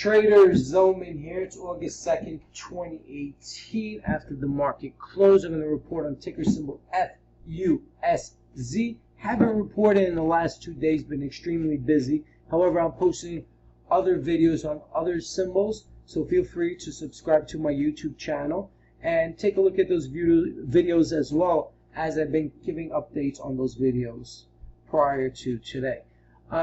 Trader Zoman here. It's August 2nd, 2018. After the market closed, I'm going to report on ticker symbol FUSZ. Haven't reported in the last 2 days, been extremely busy. However, I'm posting other videos on other symbols, so feel free to subscribe to my YouTube channel and take a look at those videos as well, as I've been giving updates on those videos prior to today.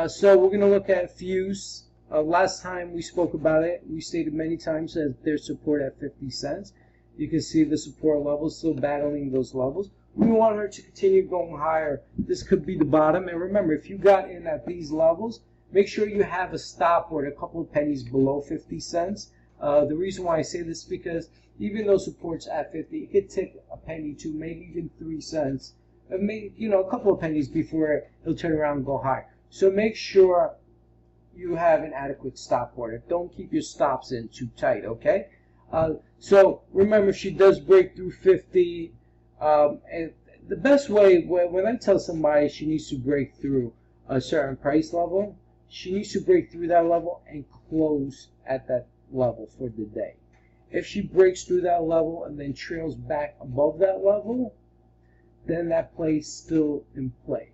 So we're going to look at FUSZ. Last time we spoke about it, we stated many times that there's support at 50 cents. You can see the support levels still battling those levels. We want her to continue going higher. This could be the bottom. And remember, if you got in at these levels, make sure you have a stop order a couple of pennies below 50 cents. The reason why I say this is because even though support's at 50, it could take a penny, 2, maybe even 3 cents, maybe, a couple of pennies before it'll turn around and go high. So make sure you have an adequate stop order. Don't keep your stops in too tight, okay? So remember, if she does break through 50, and the best way, when I tell somebody she needs to break through a certain price level, she needs to break through that level and close at that level for the day. If she breaks through that level and then trails back above that level, then that play is still in play.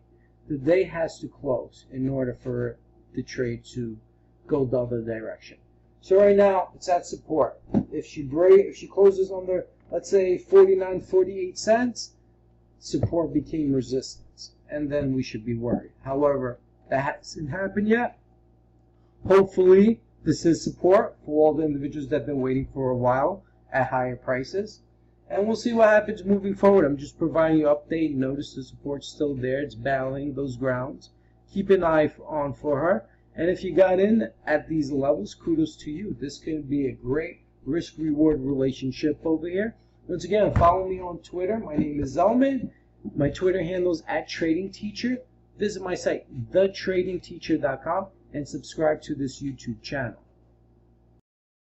The day has to close in order for the trade to go the other direction. So right now it's at support. If she closes under, let's say, 49.48 cents, support became resistance, and then we should be worried. However, that hasn't happened yet. Hopefully this is support for all the individuals that have been waiting for a while at higher prices, and we'll see what happens moving forward. I'm just providing you an update. Notice the support's still there. It's battling those grounds. Keep an eye on for her. And if you got in at these levels, kudos to you. This could be a great risk-reward relationship over here. Once again, follow me on Twitter. My name is Zelman. My Twitter handle is @TradingTeacher. Visit my site, thetradingteacher.com, and subscribe to this YouTube channel.